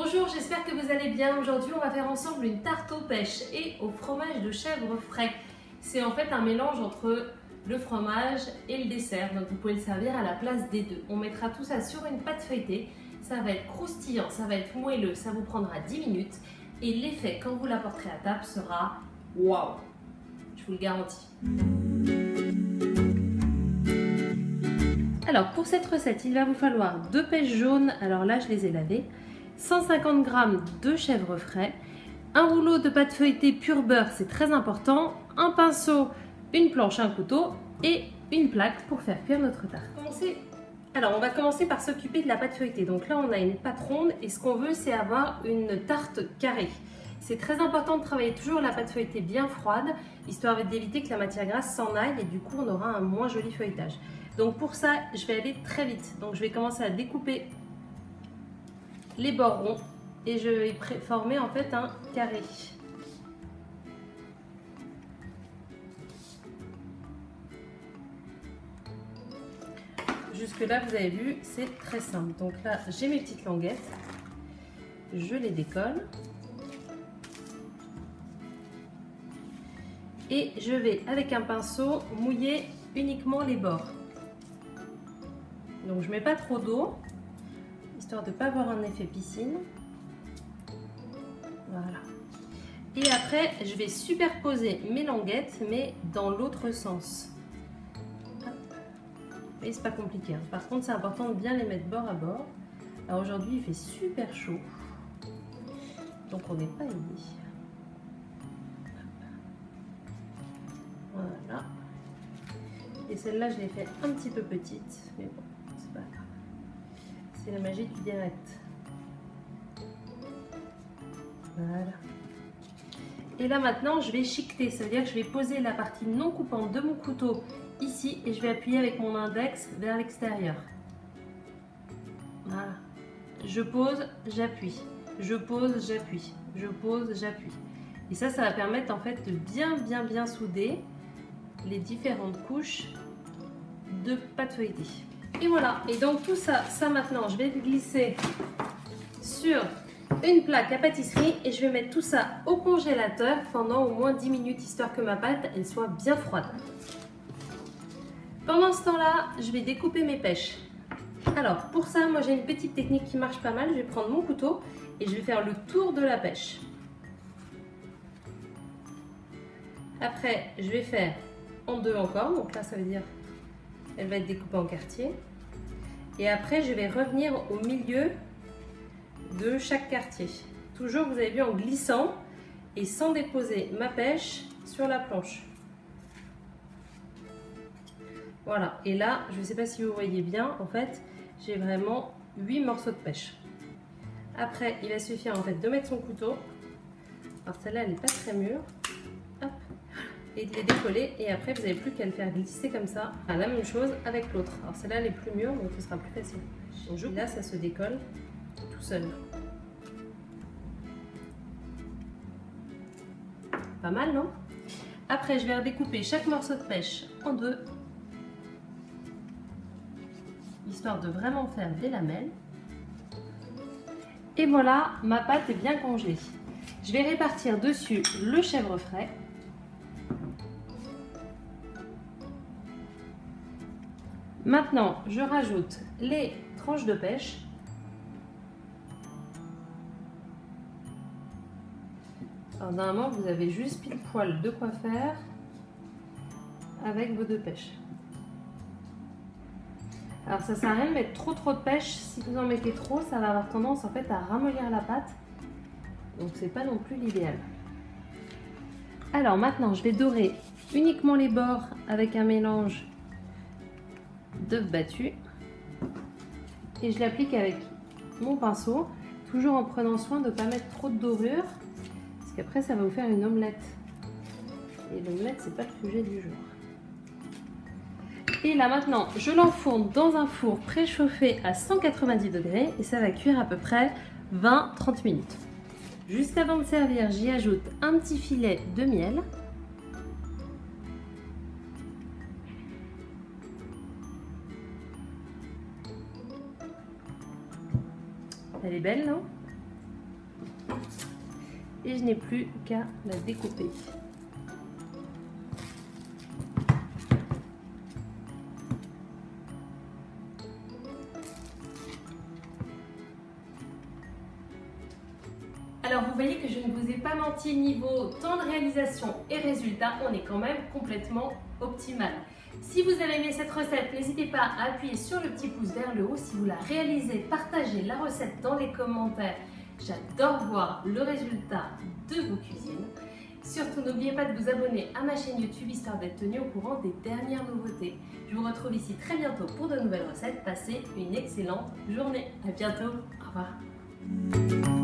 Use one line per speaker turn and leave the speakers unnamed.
Bonjour, j'espère que vous allez bien. Aujourd'hui, on va faire ensemble une tarte aux pêches et au fromage de chèvre frais. C'est en fait un mélange entre le fromage et le dessert, donc vous pouvez le servir à la place des deux. On mettra tout ça sur une pâte feuilletée, ça va être croustillant, ça va être moelleux, ça vous prendra 10 minutes et l'effet quand vous l'apporterez à table sera waouh, je vous le garantis. Alors pour cette recette, il va vous falloir 2 pêches jaunes, alors là je les ai lavées, 150 g de chèvre frais, un rouleau de pâte feuilletée pur beurre, c'est très important, un pinceau, une planche, un couteau et une plaque pour faire cuire notre tarte. Alors on va commencer par s'occuper de la pâte feuilletée. Donc là on a une pâte ronde et ce qu'on veut c'est avoir une tarte carrée. C'est très important de travailler toujours la pâte feuilletée bien froide, histoire d'éviter que la matière grasse s'en aille et du coup on aura un moins joli feuilletage. Donc pour ça je vais aller très vite. Donc je vais commencer à découper les bords ronds et je vais former en fait un carré. Jusque là vous avez vu, c'est très simple. Donc là j'ai mes petites languettes, je les décolle et je vais avec un pinceau mouiller uniquement les bords. Donc je mets pas trop d'eau, histoire de ne pas avoir un effet piscine. Voilà. Et après, je vais superposer mes languettes, mais dans l'autre sens. Et c'est pas compliqué. Hein. Par contre, c'est important de bien les mettre bord à bord. Alors aujourd'hui, il fait super chaud. Donc on n'est pas aidé. Voilà. Et celle-là, je l'ai fait un petit peu petite. Mais bon, c'est pas grave. C'est la magie du direct. Voilà. Et là maintenant, je vais chiqueter. Ça veut dire que je vais poser la partie non coupante de mon couteau ici et je vais appuyer avec mon index vers l'extérieur. Voilà. Je pose, j'appuie. Je pose, j'appuie. Je pose, j'appuie. Et ça va permettre en fait de bien souder les différentes couches de pâte feuilletée. Et voilà, et donc tout ça maintenant, je vais le glisser sur une plaque à pâtisserie et je vais mettre tout ça au congélateur pendant au moins 10 minutes, histoire que ma pâte elle soit bien froide. Pendant ce temps-là, je vais découper mes pêches. Alors, pour ça, moi j'ai une petite technique qui marche pas mal. Je vais prendre mon couteau et je vais faire le tour de la pêche. Après, je vais faire en deux encore, donc là ça veut dire elle va être découpée en quartiers. Et après, je vais revenir au milieu de chaque quartier. Toujours, vous avez vu, en glissant et sans déposer ma pêche sur la planche. Voilà. Et là, je ne sais pas si vous voyez bien, en fait, j'ai vraiment 8 morceaux de pêche. Après, il va suffire en fait de mettre son couteau. Alors celle-là, elle n'est pas très mûre. Hop. Et de les décoller et après vous n'avez plus qu'à le faire glisser comme ça. Ah, la même chose avec l'autre. Alors celle-là elle est plus mûre donc ce sera plus facile. Et là ça se décolle tout seul. Pas mal non? Après je vais redécouper chaque morceau de pêche en deux. Histoire de vraiment faire des lamelles. Et voilà, ma pâte est bien congelée. Je vais répartir dessus le chèvre frais. Maintenant, je rajoute les tranches de pêche. Alors, normalement, vous avez juste pile poil de quoi faire avec vos deux pêches. Alors, ça sert à rien de mettre trop de pêche. Si vous en mettez trop, ça va avoir tendance en fait à ramollir la pâte. Donc, c'est pas non plus l'idéal. Alors, maintenant, je vais dorer uniquement les bords avec un mélange d'œufs battus et je l'applique avec mon pinceau, toujours en prenant soin de ne pas mettre trop de dorure parce qu'après ça va vous faire une omelette et l'omelette c'est pas le sujet du jour. Et là maintenant je l'enfourne dans un four préchauffé à 190 degrés et ça va cuire à peu près 20-30 minutes. Juste avant de servir, j'y ajoute un petit filet de miel. Elle est belle, non? et je n'ai plus qu'à la découper. Alors vous voyez que je ne vous ai pas menti niveau temps de réalisation et résultat, on est quand même complètement optimal. Si vous avez aimé cette recette, n'hésitez pas à appuyer sur le petit pouce vers le haut. Si vous la réalisez, partagez la recette dans les commentaires. J'adore voir le résultat de vos cuisines. Surtout, n'oubliez pas de vous abonner à ma chaîne YouTube histoire d'être tenu au courant des dernières nouveautés. Je vous retrouve ici très bientôt pour de nouvelles recettes. Passez une excellente journée. À bientôt. Au revoir.